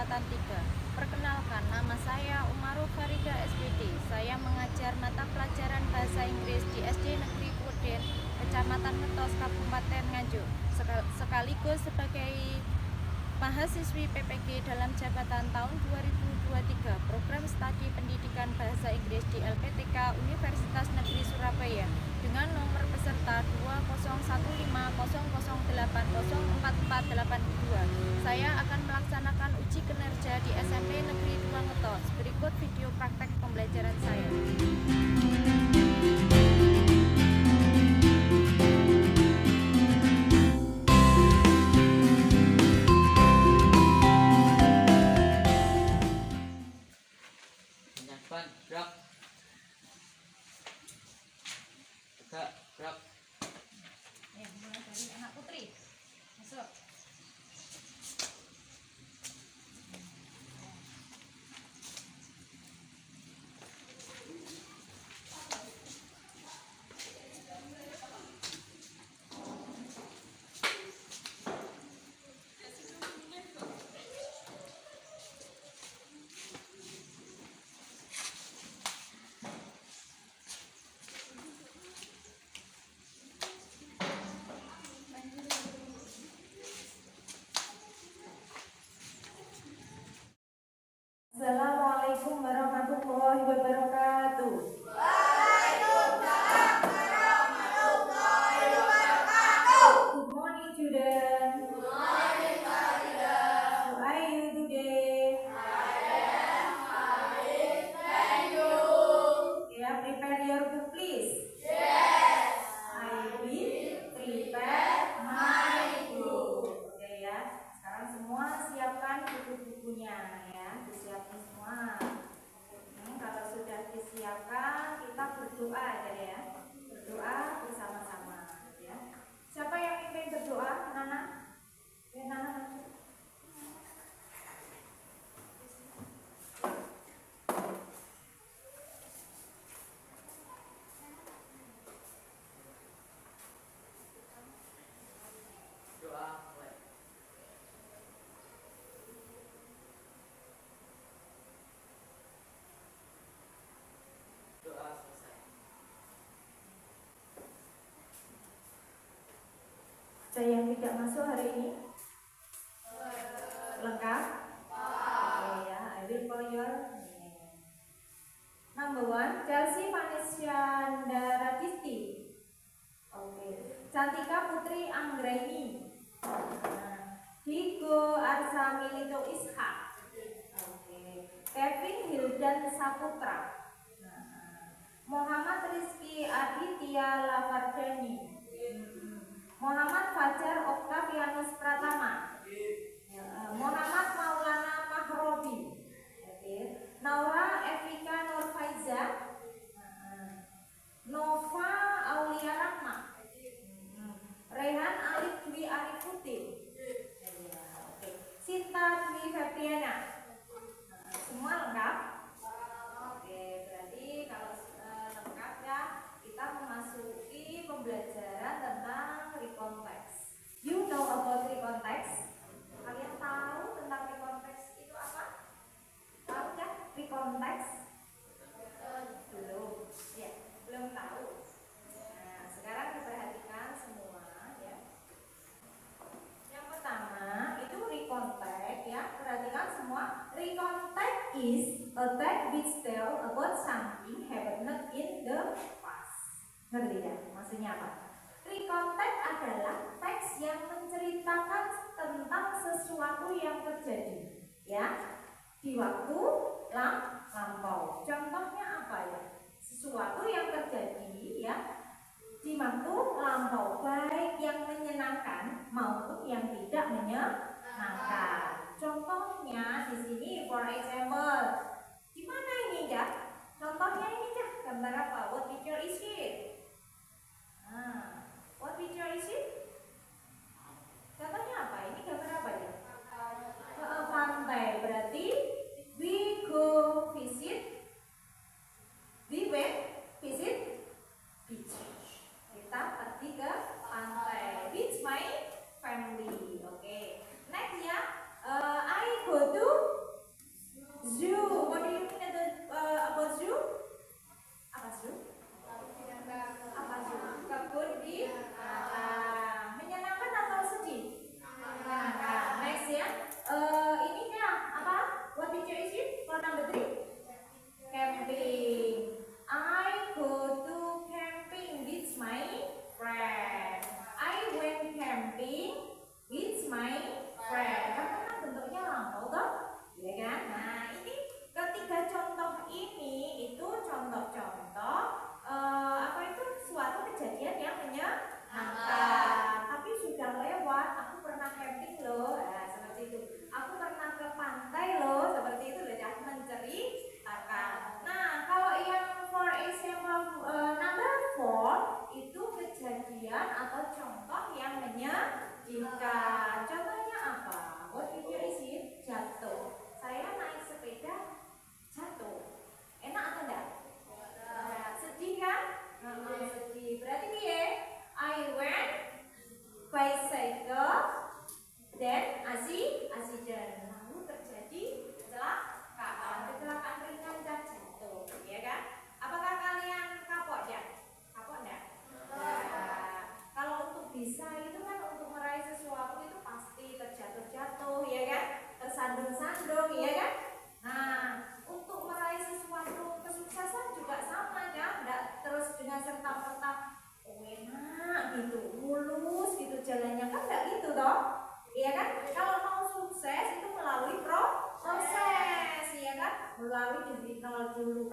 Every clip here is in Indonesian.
Angkatan 3. Perkenalkan, nama saya Umaru Farida SPD. Saya mengajar mata pelajaran Bahasa Inggris di SD Negeri Purden, Kecamatan Ngetos, Kabupaten Nganjuk, sekaligus sebagai mahasiswi PPG dalam jabatan tahun 2023 Program Studi Pendidikan Bahasa Inggris di LPTK Universitas Negeri Surabaya dengan nomor peserta 201500804482. Saya akan melaksanakan uji kinerja di SMP Negeri 2 Ngetos. Berikut video praktek pembelajaran saya. Gerak. Gerak. Mulai dari anak putri. Masuk. Assalamualaikum warahmatullahi wabarakatuh. Waalaikumsalam warahmatullahi wabarakatuh. Good morning, children. Good morning, Farida. How are you today? I am fine, thank you. Yeah, prepare your book, please. Yes, I will prepare my book. Oke ya. Sekarang semua siapkan buku-bukunya ya. Disiapin semua. Kalau sudah disiapkan, kita berdoa aja ya. Berdoa bersama-sama ya. Siapa yang ingin berdoa? Nana? Ya, Nana masuk. Doa mulai. Doa selesai. Ada yang tidak masuk hari ini? Lengkap? Oke ya, I will call your name. Number 1, Chelsea Vanessa Disti. Oke. Cantika Putri Anggraini. Digo Arsa Milito Ishak. Oke. Kevin Hildan Saputra. Muhammad Rizky Aditya Lavardani. Muhammad Fajar Octavianus Pratama. Muhammad Maulana Mahrobi. Naura Evika Nurfaiza. Nova Aulia Rahma. Rehan Alif Dwi Arifuddin. Sinta Dwi Febriana. Semua lengkap? Oke, berarti kalau lengkap ya, kita memasuki pembelajaran tentang recontext. You know about recontext? Kalian tahu tentang recontext itu apa? Tahu kan recontext? Belum. Ya, belum tahu. Nah, sekarang diperhatikan semua ya. Yang pertama itu recontext ya. Perhatikan semua. Recontext is a text which tell about something happened in the past. Ngerti ya? Maksudnya apa? Recontext adalah teks yang menceritakan tentang sesuatu yang terjadi ya di waktu lampau. Contohnya apa ya? Sesuatu yang terjadi ya di waktu lampau, baik yang menyenangkan maupun yang tidak menyenangkan. Contohnya di sini, for example, di mana ini ya? Contohnya ini ya, gambar apa? What picture is it? What picture is it? Contohnya apa? Ini gambar apa ya? Pantai. Berarti we go visit. We went visit beach. Kita pergi ke pantai. With my family. Oke. Next ya. I go to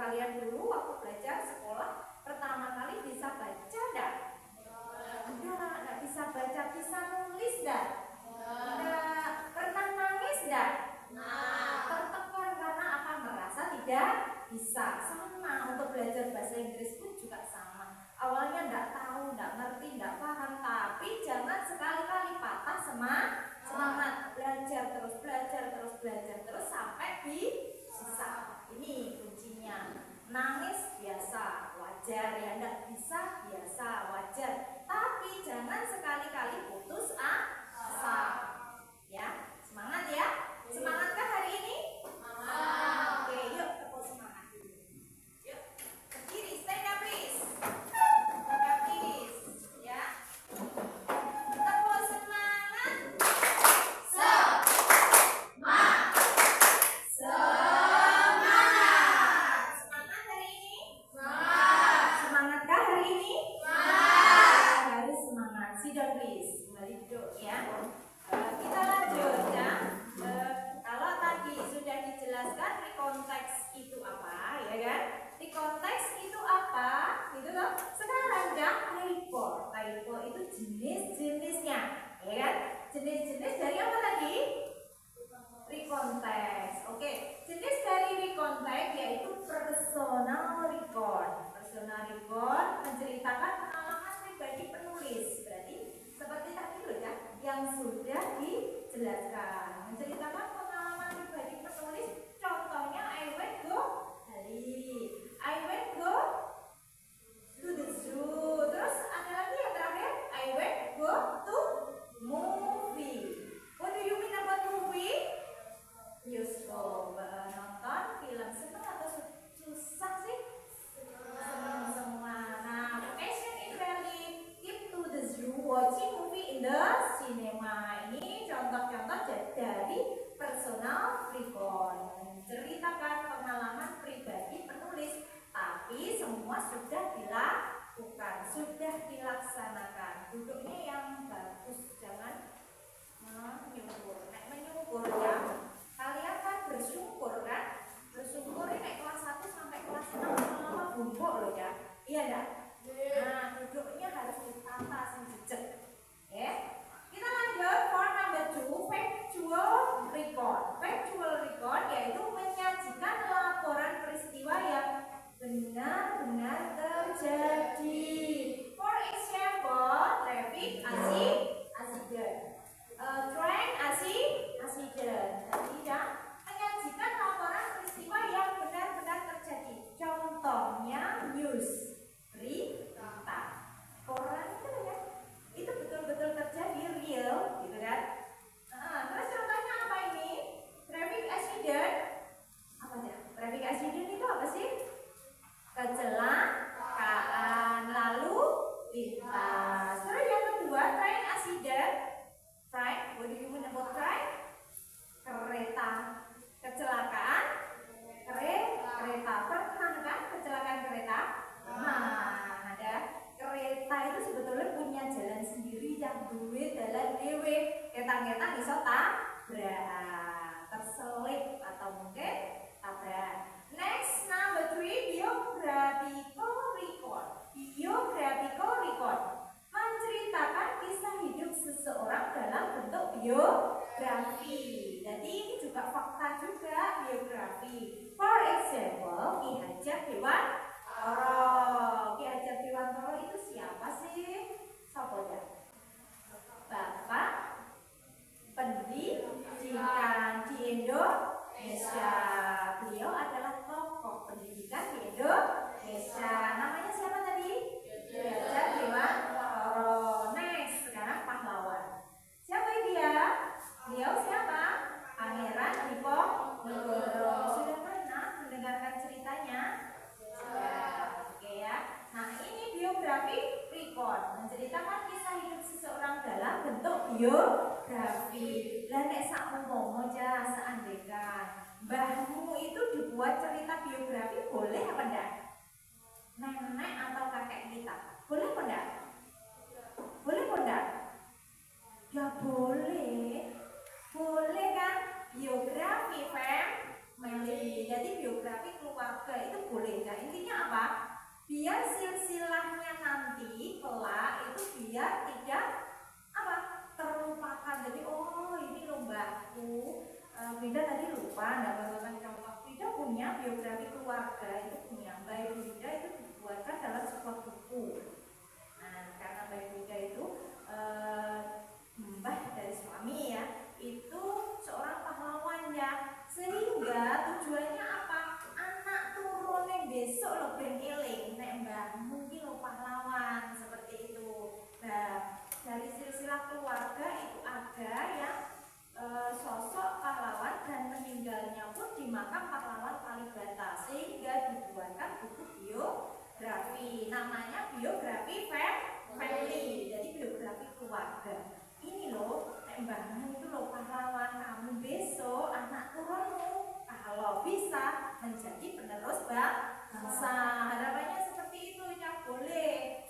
kalian dulu waktu belajar sekolah pertama kali bisa baca enggak? Enggak bisa baca, bisa nulis enggak? Enggak. Pernah nangis enggak? Tertekan karena akan merasa tidak bisa. Sama untuk belajar bahasa Inggris pun juga sama. Awalnya enggak tahu, enggak ngerti, enggak paham, tapi jangan sekali-kali patah semangat. Belajar terus sampai bisa. Ini kuncinya. Nangis biasa, wajar ya, enggak bisa biasa, wajar. Tapi jangan sekali-kali putus asa. Ya, semangat ya. Semangatkah hari ini? Oke, yuk tepuk semangat dulu. Yuk, berdiri, stand up please. Stand up please. Ya. Tepuk semangat. Semangat hari ini? Semangatkah hari ini? Harus semangat. Sit down please. Kembali duduk ya. Kita lanjut ya. Kalau tadi sudah dijelaskan rekonteks itu apa, ya kan? Rekonteks itu apa? Gitu loh. Sekarang ya typo. Typo itu jenis-jenisnya, ya kan? Jenis-jenis dari apa tadi? Rekonteks. Oke, jenis dari rekonteks yaitu personal record. Personal record menceritakan pengalaman pribadi penulis. Berarti seperti tadi loh ya, yang sudah dijelaskan. Menceritakan pengalaman pribadi penulis. Contohnya I went go Bali. I went go to the zoo. Terus ada lagi yang terakhir, I went go to movie. What do you mean about movie? Bioskop. Nonton film senang atau susah sih? Senang semua. Nah, vacation in Bali, trip to the zoo, watching movie in the cinema. Ini contoh-contoh dari personal record. Menceritakan pengalaman pribadi penulis, tapi semua sudah dilakukan, sudah dilaksanakan. Duduknya yang bagus, jangan menyungkur. Menyungkur ya. Kalian kan bersyukur kan? Bersyukur ini naik kelas 1 sampai kelas 6 lama-lama bungkuk loh ya. Iya enggak? Nah, duduknya harus ditata jejak. Ya. Kita lanjut for number 2, factual record. Factual record yaitu menyajikan laporan peristiwa yang benar-benar terjadi. For example, traffic accident. Train accident. Tadi ya, menyajikan laporan peristiwa yang benar-benar terjadi. Contohnya news, berita, koran itu ya, itu betul-betul terjadi, real, gitu kan? Terus contohnya apa ini? Traffic accident. Apa ya? Traffic accident itu apa sih? Kecelakaan lalu lintas. Terus yang kedua, train accident. Train, what do you mean about train? Kereta. Kecelakaan kereta. Pernah kan kecelakaan kereta? Nah, ada kereta itu sebetulnya punya jalan sendiri yang duwe dalan dhewe. Ketang-ketang iso tabrakan, terselip atau mungkin tabrak. Next, number 3, biographical record. Biographical record menceritakan kisah hidup seseorang dalam bentuk biografi. Jadi ini juga fakta juga, biografi. For example, Ki Hajar Dewantara. Ki Hajar Dewantara itu siapa sih? Siapa ya? Bapak pendidikan di Indonesia. Beliau adalah tokoh pendidikan di Indonesia. Namanya siapa tadi? Ki Hajar Dewantara. Next, sekarang pahlawan. Siapa dia? Beliau siapa? Pangeran Diponegoro. Sudah pernah mendengarkan ceritanya? Sudah. Oke ya. Nah, ini biografi record, menceritakan kisah hidup seseorang dalam bentuk biografi. Lah nek sakmono aja seandainya mbahmu itu dibuat cerita biografi, boleh apa enggak? Nenek atau kakek kita, boleh apa enggak? Boleh apa enggak? Ya boleh. Boleh kan? Biografi family. Jadi biografi keluarga itu boleh. Intinya apa? Biar silsilahnya nanti kelak itu biar tidak apa? Terlupakan. Jadi oh ini lombaku. Frida tadi lupa, enggak bawakan contoh. Frida punya biografi keluarga, itu punya Mbak Frida itu dibuatkan dalam sebuah buku. Nah, karena Mbak Frida itu mbah dari suami ya, itu seorang pahlawan ya, sehingga tujuannya apa? Anak turunnya besok lo ben eling, nek mbah mungkin lo pahlawan seperti itu. Nah, dari silsilah keluarga itu ada yang sosok pahlawan dan meninggalnya pun di makam pahlawan Kalibata, sehingga dibuatkan buku biografi, namanya biografi family, jadi biografi keluarga. Ini loh, mbahmu itu loh pahlawan, kamu besok anak turunmu kalau bisa menjadi penerus bangsa. Harapannya seperti itu ya, boleh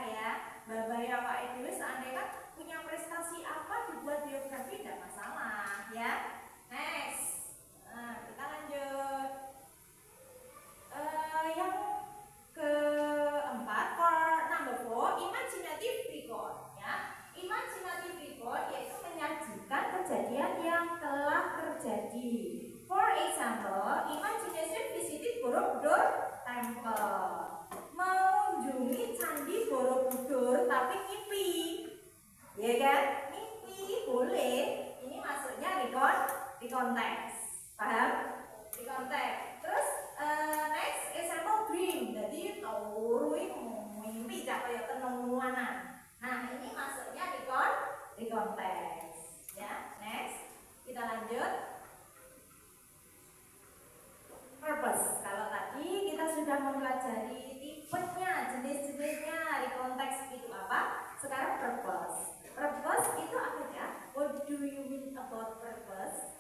ya. Babaya Pak Edu seandainya kan punya prestasi apa dibuat biografi tidak masalah ya. Next, kita lanjut. Yang keempat, for number 4, imaginative record ya. Imaginative record yaitu menyajikan kejadian yang telah terjadi. For example, imagination visited Borobudur Temple. Mengunjungi candi Borobudur tapi ngimpi, ya kan? Ngimpi boleh. Ini masuknya di konteks, paham? Di konteks. Terus next example dream. Jadi turu mimpi cak kaya tenung nuana. Nah ini masuknya di konteks. Ya, next kita lanjut. Purpose. Kalau tadi kita sudah mempelajari tipenya, jenis-jenisnya, di konteks itu apa? Sekarang purpose. Purpose itu apa ya? What do you mean about purpose?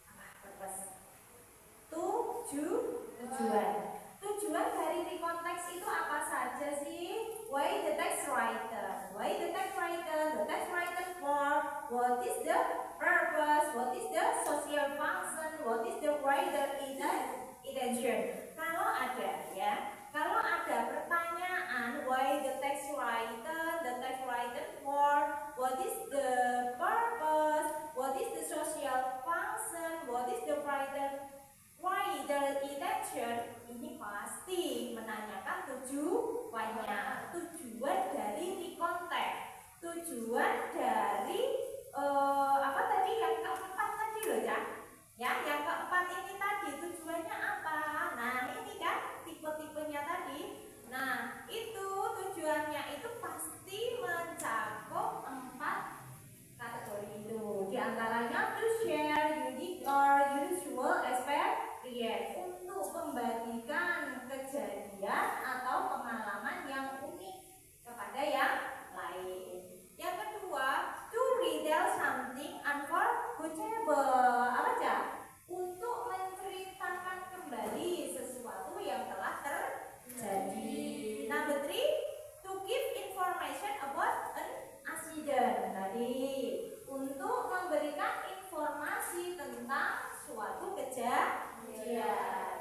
Apa purpose? Tujuan. Tujuan dari konteks itu apa saja sih? Why the text writer? Why the text writer? The text writer for what is the purpose? What is the social function? What is the writer intention? Kalau ada pertanyaan why the text writer for, what is the purpose? What is the social function? What is the writer intention? Ini pasti menanyakan tujuannya. Tujuan dari konteks. Tujuan dari apa tadi yang keempat tadi loh ya? Ya, yang keempat ini tadi tujuannya apa? Nah, ini kan tipe-tipenya tadi. Nah, itu tujuannya itu pasti mencakup 4 kategori itu. Di antaranya to share unique or unusual experience, untuk membagikan kejadian atau pengalaman yang unik kepada yang lain. Yang kedua, to retell something unforgettable. Apa aja? Untuk menceritakan kembali sesuatu yang telah terjadi. Number 3, to give information about an accident. Tadi untuk memberikan informasi tentang suatu kejadian.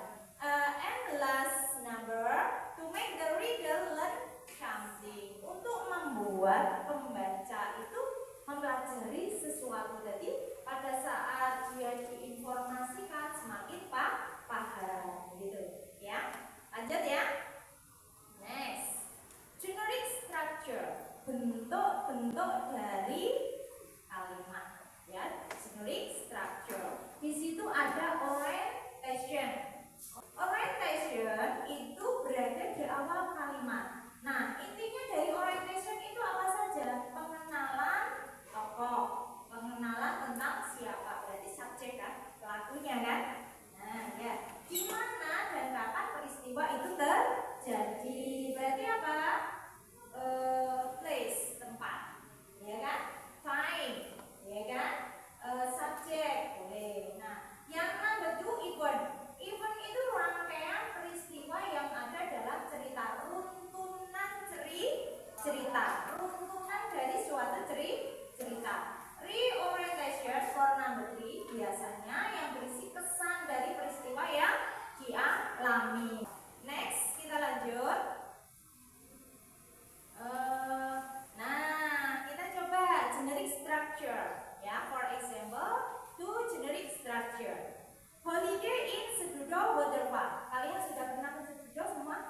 Holiday in Sedudo Waterfall. Kalian sudah pernah ke Sedudo semua?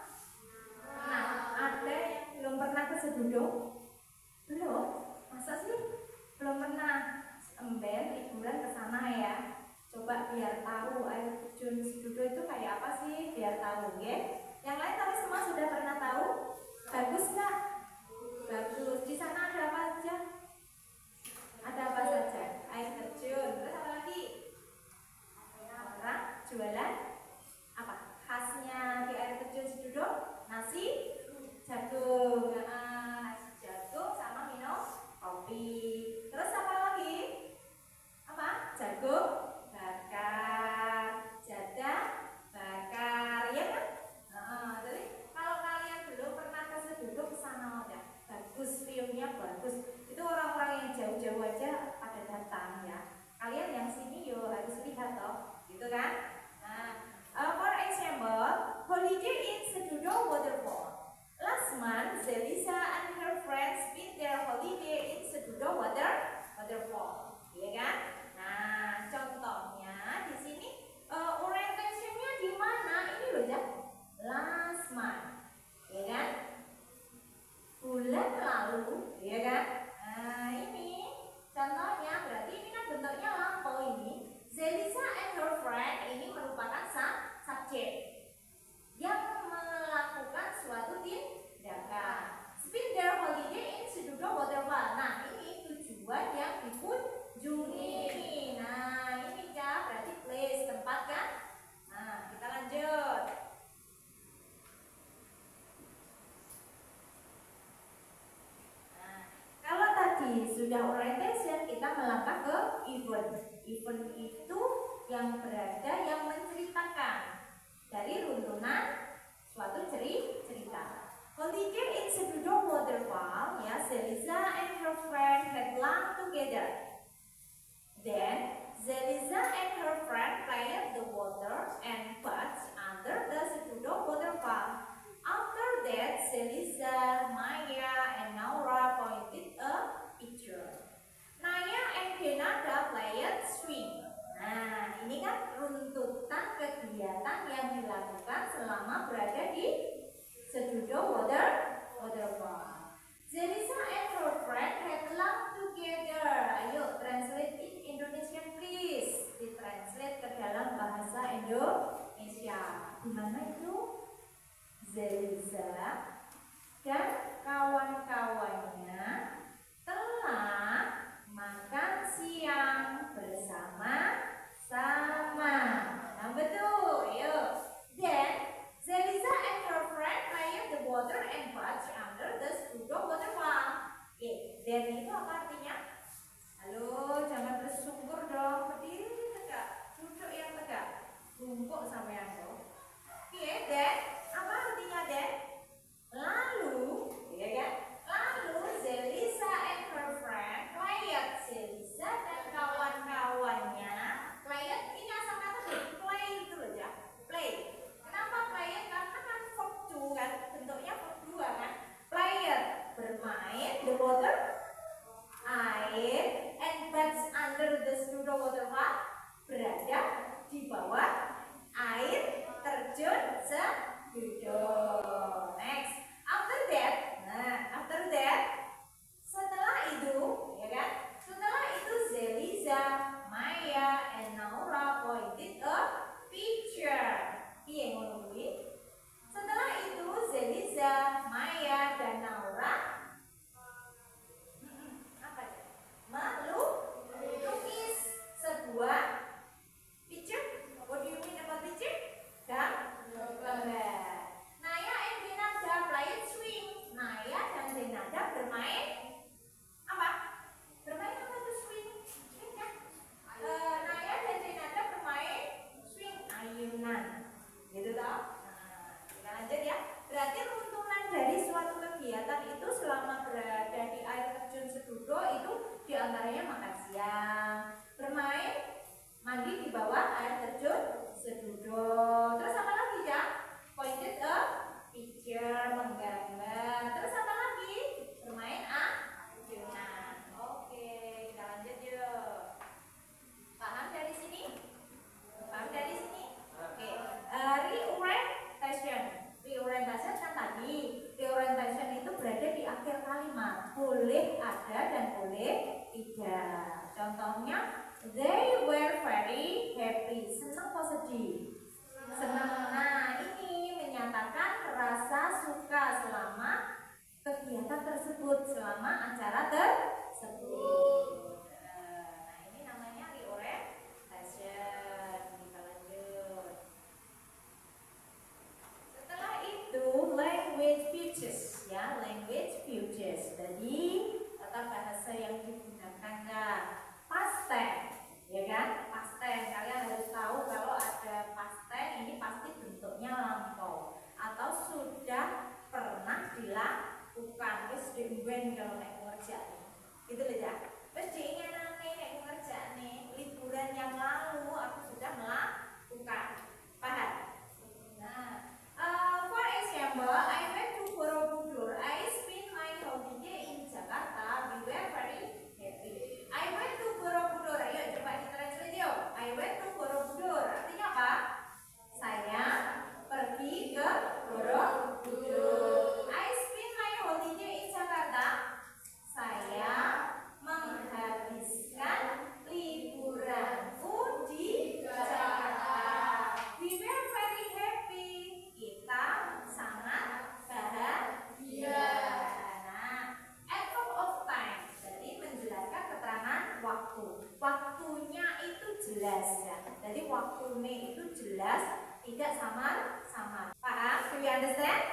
Nah, ada yang belum pernah ke Sedudo? Belum? Masa sih? Belum pernah? Emben liburan ke sana ya. Coba biar tahu air terjun Sedudo itu kayak apa sih? Biar tahu ya. Yang lain tapi semua sudah pernah tahu? Bagus nggak? Bagus. Di sana ada apa aja? Ada apa saja? Air terjun. Terus apa lagi? Orang jualan apa? Khasnya di air terjun Sedudo? Nasi jagung. Nasi jagung sama minum kopi. Terus apa lagi? Apa? Jagung bakar, jadah bakar, ya kan? Jadi kalau kalian belum pernah ke Sedudo, ke sana aja. Bagus, view-nya bagus. Itu orang-orang yang jauh-jauh aja pada datang ya. Kalian yang sini yo harus lihat toh, gitu kan? Nah, for example, holiday in Sedudo Waterfall. Last month, Zelisa and her friends spent their holiday in Sedudo Waterfall, ya kan? Nah, contohnya di sini orientation-nya di mana? Ini loh ya, last month, ya kan? Bulan lalu, ya kan? Nah, ini contohnya berarti ini kan bentuknya lampau ini. Zelisa and her friend ini merupakan subjek yang melakukan suatu tindakan. Spend their holiday in Sedudo Waterfall. Nah, ini tujuan yang dikunjungi. Nah, ini ya berarti place, tempat kan? Nah, kita lanjut. Nah, kalau tadi sudah orientation, kita melangkah ke event. Event itu yang berada yang menceritakan dari runtunan suatu cerita. Holiday in Sedudo Waterfall, ya, Zelisa and her friend had lunch together. Then Zelisa and her friend played the water and bathed under the Sedudo Waterfall. After that, Zelisa, Maya, and Naura pointed a picture. Naya and Denada played swing. Nah, ini kan runtutan kegiatan yang dilakukan selama berada di Sedudo Waterfall. Zelisa and her friend had lunch together. Ayo, translate in Indonesian please. Ditranslate ke dalam bahasa Indonesia. Di mana itu? Zelisa dan kawan-kawannya telah makan siang bersama-sama. Nah, betul. Ayo. Then Zelisa and her friend played the water and bathed under the Sedudo Waterfall. Then itu apa artinya? Halo, jangan bersungkur dong. Berdiri tegak, duduk yang tegak. Bungkuk sampai aku. Then apa artinya then? Lalu, ya kan? Lalu Zelisa and her friend played. Zelisa dan kawan-kawannya played. Ini asal kata play itu loh ya. Play. Kenapa played? Karena kan verb 2 kan, bentuknya verb 2 kan. Played bermain, the water air, and bathed under the Sedudo Waterfall berada di bawah air terjun Sedudo. Next, after that, setelah itu, ya kan? Setelah itu Zelisa, Maya, and Naura pointed a picture. Piye ngono kuwi? Setelah itu Zelisa, Maya, dan Naura apa ya? Melukis sebuah picture. What do you mean about picture? Gambar. Naya and Denada played swing. Naya dan Denada bermain apa? Bermain apa tuh swing? Swing kan? Naya dan Denada bermain swing ayunan. Gitu toh? Nah, kita lanjut ya. Berarti runtunan dari suatu kegiatan itu selama berada di air terjun Sedudo itu diantaranya makan siang, bermain, mandi di bawah air terjun Sedudo. Terus apa lagi ya? Pointed a picture, menggambar. Terus apa lagi? Bermain ayunan. Oke, kita lanjut yuk. Paham dari sini? Paham dari sini? moody. Senang. Nah, ini menyatakan rasa suka selama kegiatan tersebut, selama acara tersebut. Nah, ini namanya reorientation. Kita lanjut. Setelah itu language features, ya, language features. Jadi tata bahasa yang digunakan kan past tense, ya kan? Past tense. Kalian harus tahu kalau ada past tense ini pasti bentuknya lampau atau sudah pernah dilakukan. Terus diumben kalau naik ngerjain, gitu loh ya. Terus diingat naik ngerjain liburan yang lalu aku sudah melakukan. Paham? Nah, for example, I went to Borobudur. I spent my holiday in Jakarta. We were very happy. I went to Borobudur. Ayo coba ditranslate yuk. I went to Borobudur. Artinya apa? Saya pergi ke Borobudur. I spent my holiday in Jakarta. Saya menghabiskan liburanku di Jakarta. We were very happy. Kita sangat bahagia. Nah, adverb of time. Jadi menjelaskan keterangan waktu. Waktunya itu jelas ya. Jadi waktunya itu jelas, tidak samar-samar. Paham? Do you understand?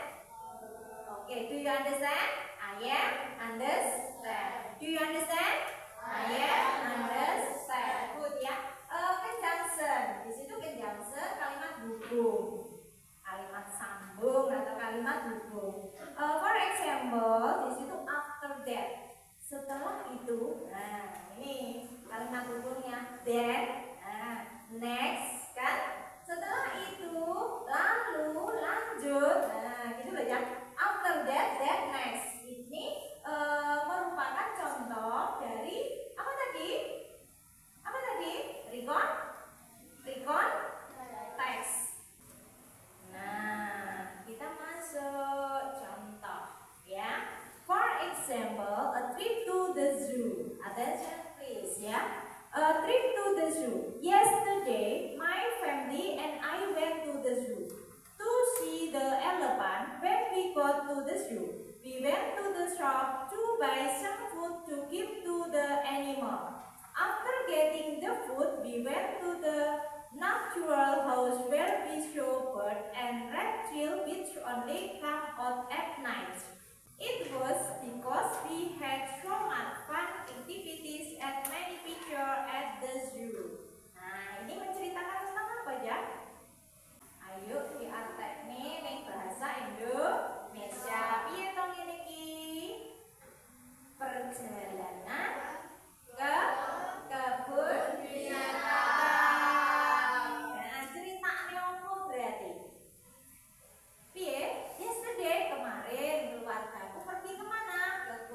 Okay, do you understand? I am understand. Do you understand? I am understand. Good ya. Conjunction. Di situ conjunction kalimat hubung, kalimat sambung atau kalimat hubung. For example, di situ after that. Setelah itu, nah ini kalimat hubungnya. Then, next kan. Setelah itu, lalu, lanjut. Nah, gitu loh ya. After that, that, next. Ini merupakan contoh dari apa tadi? Apa tadi? Recon text. Nah, kita masuk contoh ya. For example, a trip to the zoo. Attention please ya. A trip to the zoo. Yesterday, my family and I went to the zoo to see the elephant. When we got to the zoo, we went to the shop to buy some food to give to the animal. After getting the food, we went to the natural house where we saw birds and reptiles which only come out at night. It was because we had so much fun activities and many pictures at the zoo. Nah, ini menceritakan tentang apa ya? Ayo diartek ning bahasa Indonesia. Piye to ngene iki? Perjalanan ke kebun binatang. Nah, ceritane opo berarti? Piye? Yesterday, kemarin keluargaku pergi kemana? Ke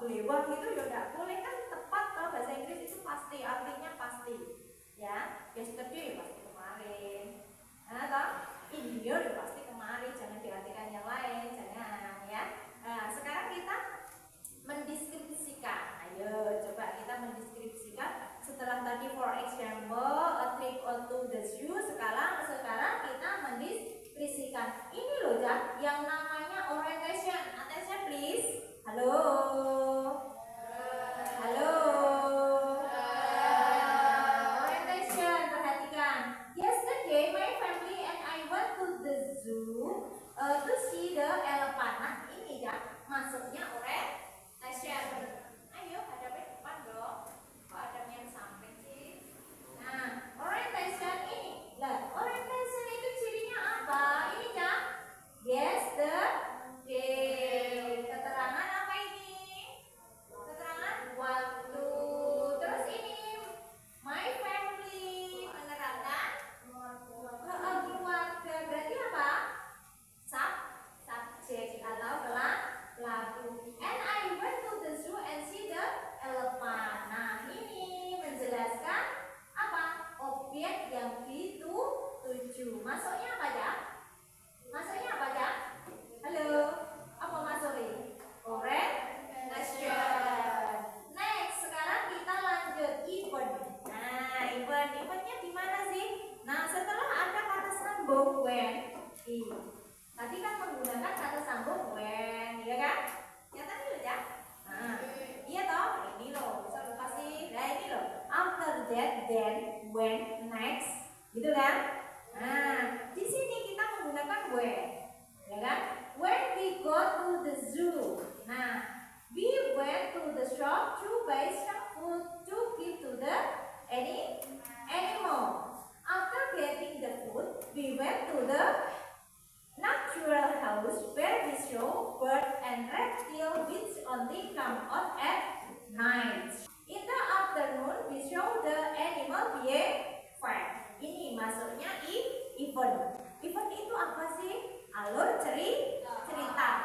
belewah gitu ya nggak boleh kan, tepat kalau bahasa Inggris itu pasti, artinya pasti ya. Yesterday pasti kemarin, nah toh in here ya pasti kemarin, jangan diartikan yang lain, jangan ya. Nah sekarang kita mendeskripsikan, ayo coba kita mendeskripsikan setelah tadi for example a trip to the zoo, sekarang kita mendeskripsikan ini loh ya yang namanya orientation. Attention please. Halo. Halo. Orientation, perhatikan. Yesterday my family and I went to the zoo to see the elephant. Nah ini ya masuknya orientation. Ayo hadapin depan dong. Kok ada yang samping sih? Nah orientation ini. Lah orientation itu cirinya apa? Ini ya. Yesterday. Keterangan apa ini? Keterangan waktu. Terus ini my family, menerangkan keluarga. Berarti apa? Subjek atau pelaku. And I went to the zoo and see the elephant. Nah ini menjelaskan apa? Objek yang dituju. Masuknya apa ya? Masuknya apa ya? Halo, apa masuknya? Orientation. Next, sekarang kita lanjut event. Nah, eventnya di mana sih? Nah, setelah ada kata sambung when, tadi kan menggunakan kata sambung when, ya kan? Ya tadi loh ya. Nah, iya toh, ini loh, bisa lupa sih. Nah ini loh, after that, then, when, next, gitu kan? Nah, di sini kita menggunakan when, ya kan? When we go to the zoo. Nah, we went to the shop to buy some food to give to the animal. After getting the food, we went to the natural house where we saw bird and reptile which only come out at night. In the afternoon, we saw the animal being fed. Ini masuknya event. Event itu apa sih? Alur cerita.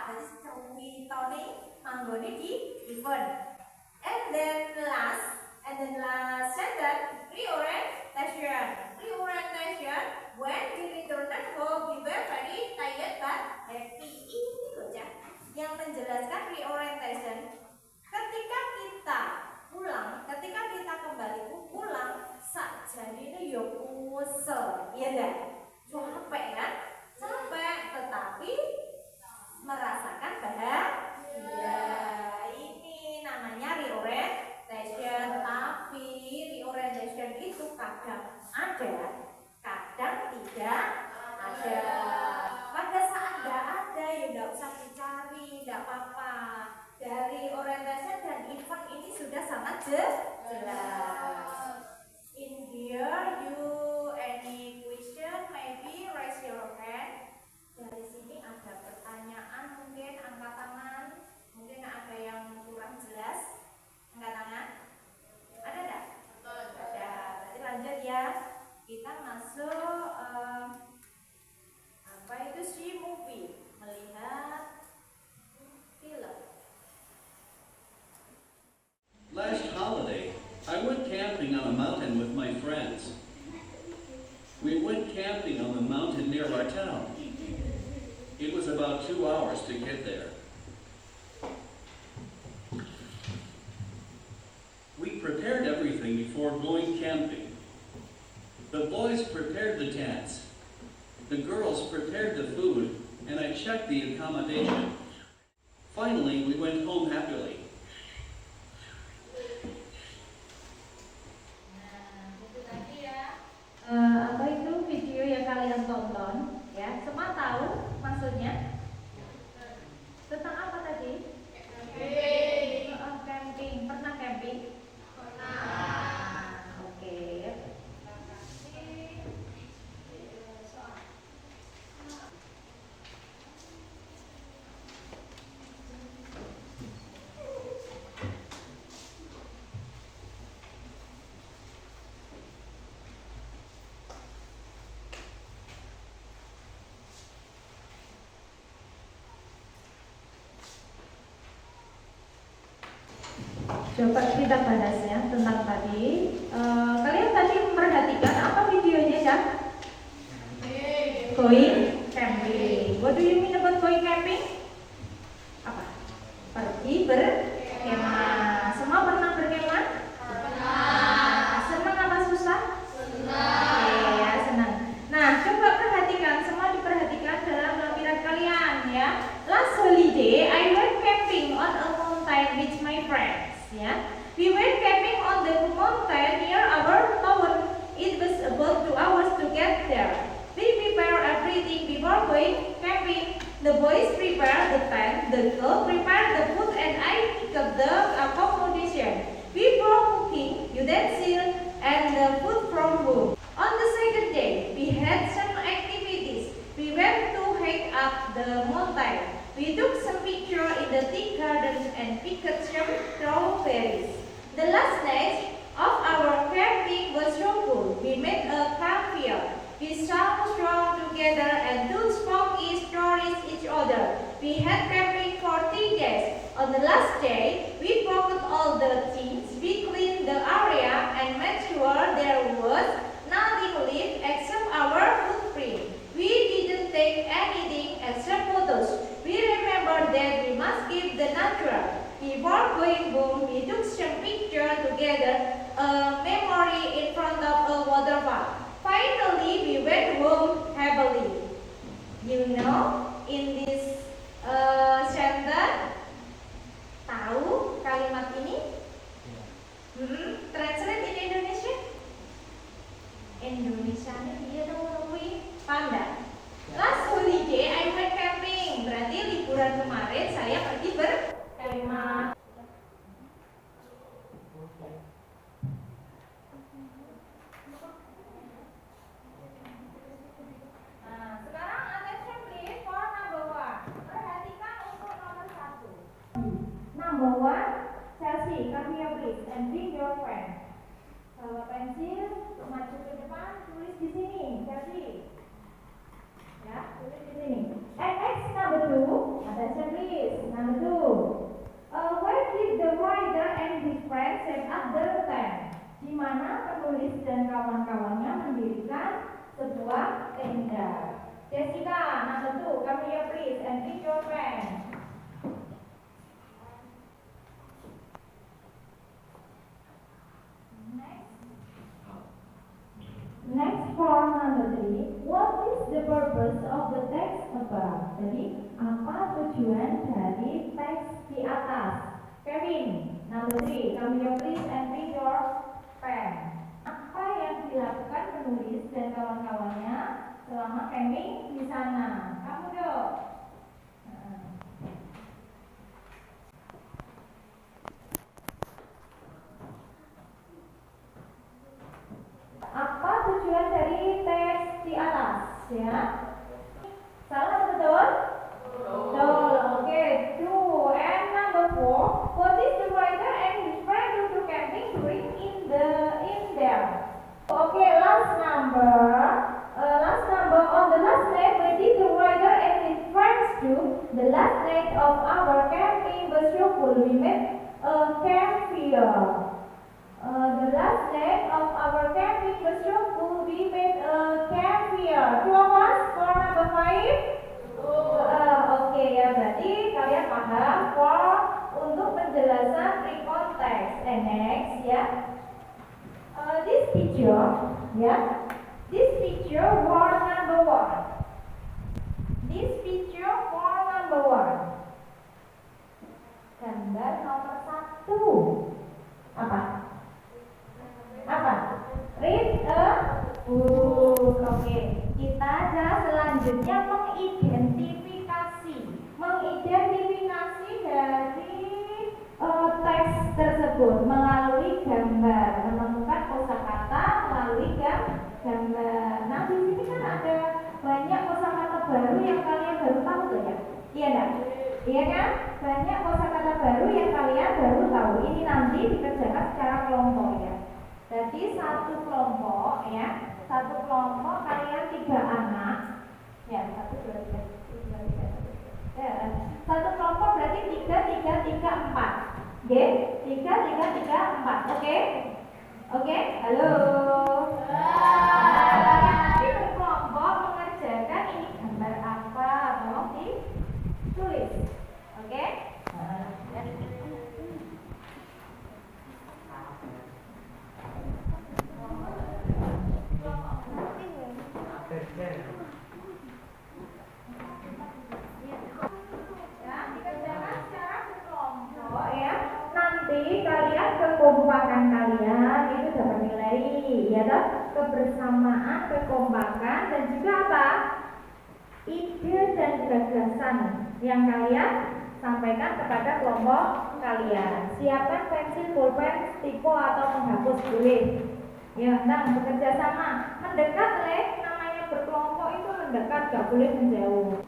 Jadi cerita nih manggone di event. And then last sentence, reorientation. Reorientation, when we returned home, we were very tired but happy. Ini loh ya, yang menjelaskan reorientation. Ketika kita pulang, ketika kita kembali pulang, sakjane ini yo kusel, iya enggak? Capek kan? Capek, tetapi merasakan bahagia. Ini namanya reorientation. Tapi reorientation itu kadang ada, kadang tidak ada. Pada saat tidak ada ya tidak usah dicari, tidak apa-apa. Dari orientation dan event ini sudah sangat jelas. In here you any question, maybe raise your hand. Dari sini ada pertanyaan, mungkin angkat tangan, mungkin ada yang kurang jelas, angkat tangan. Ada enggak? Ada. Berarti lanjut ya. Kita masuk apa itu sih movie, melihat film. Last holiday, I went camping on a mountain with my friends. We went camping on the mountain near our town. It was about 2 hours to get there. We prepared everything before going camping. The boys prepared the tents. The girls prepared the food, and I checked the accommodation. Finally, we went home happily. Apa itu video yang kalian tonton ya, semua tahu maksudnya tentang apa tadi? Camping. Pernah camping? Pernah. Oke. Coba kita bahas ya tentang tadi. Kalian tadi memperhatikan apa videonya, Cak? Going camping. What do you mean about going camping? Apa? Pergi berkemah. Semua pernah berkemah? Senang apa susah? Oke, ya senang. Nah, coba perhatikan, semua diperhatikan dalam lampiran kalian ya. Last holiday, I went camping on a mountain with my friends. Ya, we went camping on the mountain near our town. It was about 2 hours to get there. We prepare everything before going camping. The boys prepare the tent, the girls prepare the food, and I pick up the accommodation. We brought cooking, utensils, and the food from home. On the second day, we had some activities. We went to hike up the mountain. We took some pictures in the tea gardens and picked some strawberries. The last night of our camping was so cool. We made a campfire. We sang songs together and told spooky stories each other. We had camping for 3 days. On the last day, we packed all the things. We cleaned the area and made sure there was nothing left except our footprint. We didn't take anything except photos. We remembered that we must keep the natural. Before going home, we took some pictures together, a memory in front of a waterfall. Finally, we went home happily. You know, in this sentence, tahu kalimat ini? Translate in Indonesia? Indonesianya dia nungguin panda. Last holiday I went camping. Berarti liburan kemarin saya pergi berkemah. Nah, sekarang attention please for number 1. Perhatikan untuk nomor 1. Number 1, Chelsea, come here please and bring your friend. Bawa pensil, maju ke depan, tulis di sini, Chelsea. Ya, tulis di sini. And next number 2, attention please. Number 2. Where did the writer and his friends set up the tent? Di mana penulis dan kawan-kawannya mendirikan sebuah tenda. Jessica, number 2, come here please and bring your friend. Next for number 3, what is the purpose of the text above? Jadi, apa tujuan dari teks di atas? Kevin, number 3, come here please and bring your pen. Apa yang dilakukan penulis dan kawan-kawannya selama camping di sana? Kamu dong. Apa tujuan dari teks di atas? Ya, salah betul? Betul. Oke, 2 and number 4. What is the writer and his friend do to camping during in there? Okay, last number. On the last night, what did the writer and his friends do? The last night of our camping was so cool. We made a campfire. The last night of our camping was so cool. We made a campfire. Thomas, for number 5. Oke, ya berarti kalian paham for untuk penjelasan pre-context. And next ya, this picture ya, this picture for number 1. This picture for number 1. Gambar nomor 1. Apa? Read a book. Oke, kita aja selanjutnya mengidentifikasi dari teks tersebut melalui gambar, menemukan kosakata melalui gambar. Nah, di sini kan ada banyak kosakata baru yang kalian baru tahu tuh ya. Iya enggak? Iya kan? Banyak kosakata baru yang kalian baru tahu. Ini nanti dikerjakan secara kelompok ya. Jadi satu kelompok kalian 3 anak ya, 1, 2, 3, 1, 2, 3, 1, 2, 3. Satu kelompok berarti 3, 3, 3, 4. Oke, 3, 3, 3, 4. Oke? Oke? Halo. Nanti berkelompok mengerjakan ini gambar apa, tolong ditulis. Oke? Dikerjakan secara berkelompok ya. Nanti kalian kekompakan kalian itu dapat nilai, ya toh? Kebersamaan, kekompakan dan juga apa? Ide dan gagasan yang kalian sampaikan kepada kelompok kalian. Siapkan pensil, pulpen, stipo atau penghapus boleh. Ya, nah bekerja sama, mendekat namanya berkelompok itu mendekat, gak boleh menjauh.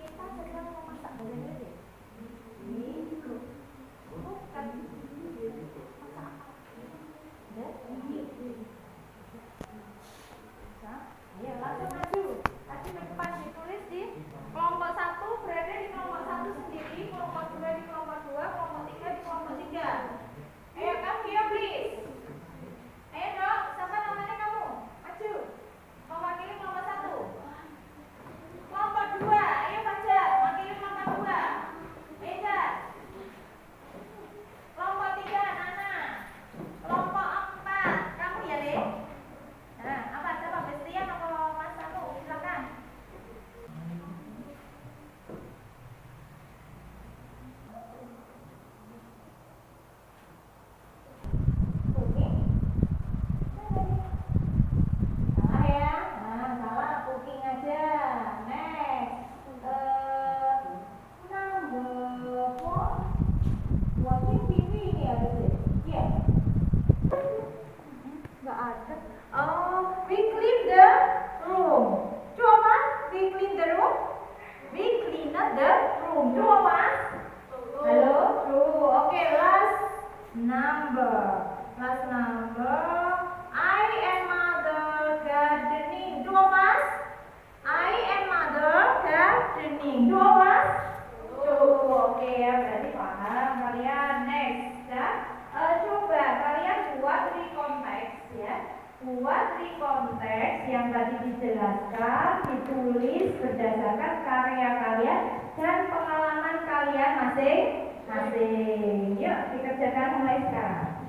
Kita sedang memasak ya, langsung maju. Tadi depan ditulis di kelompok 1 berada di kelompok 1 sendiri, kelompok 2 di kelompok 2, kelompok 3 di kelompok 3. Ayo come here please. Ayo dong, siapa namanya kamu? Maju. Mewakili kelompok 1. Kelompok 2, ayo Fajar, mewakili kelompok 2. Ayo Jar. Kelompok 3, Nana. Kelompok 4, kamu ya, Dek? Nah, apa coba Bestian atau Mas Anu, silakan. Oke. Salah ya? Nah, salah cooking aja. Next. Number 4. Watching TV ini ada sih. Iya. Nggak ada. Oh, we clean the room. Coba, we clean the room. We clean the room. Coba. Halo, true. Okay, last number. Last number. I and mother gardening. Coba. I and mother gardening. Coba. True. Oke ya, berarti paham kalian. Next ya. Coba kalian buat rekonteks ya. Buat rekonteks yang tadi dijelaskan, ditulis berdasarkan karya kalian dan pengalaman kalian masing-masing. Yuk dikerjakan mulai sekarang.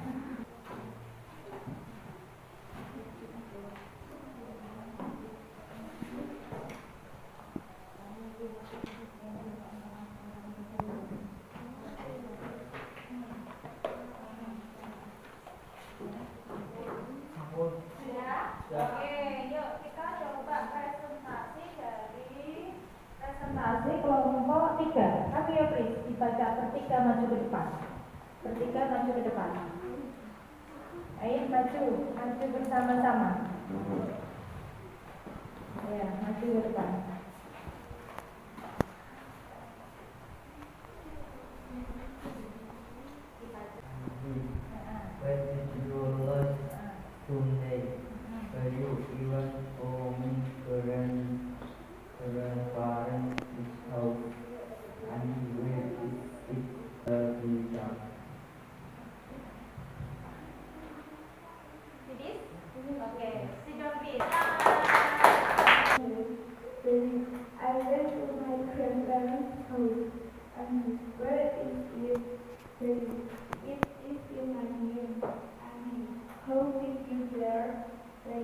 Oke, yuk kita coba presentasi dari presentasi kelompok 3. Kami ya please dibaca bertiga maju ke depan. Bertiga maju ke depan. Ayo maju bersama-sama. Ya, maju ke depan. When did you learn Sunday? Were you even home grandparents' house? And where is it the Finish? Okay, sit down please. I went to my grandparents' house, and where is it? It is in my name. And how did you there? We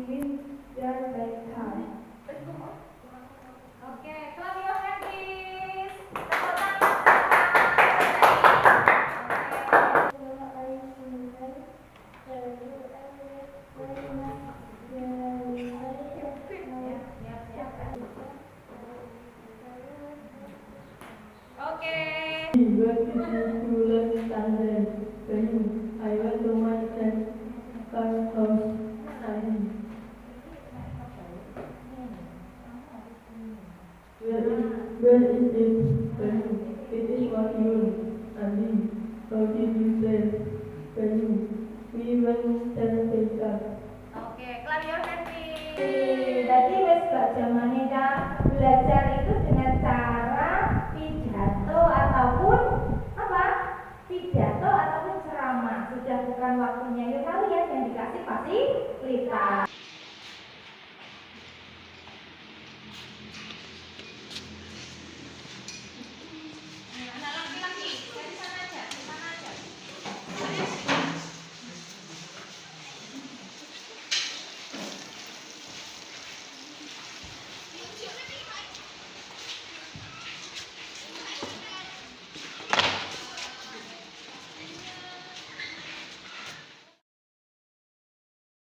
went there by car. Okay, clap your hands please. Tepuk tangan. Oke. Where did you learn Sunday? I went to my grandparents' house. Where is it? It is what you and how did you say? We Lita.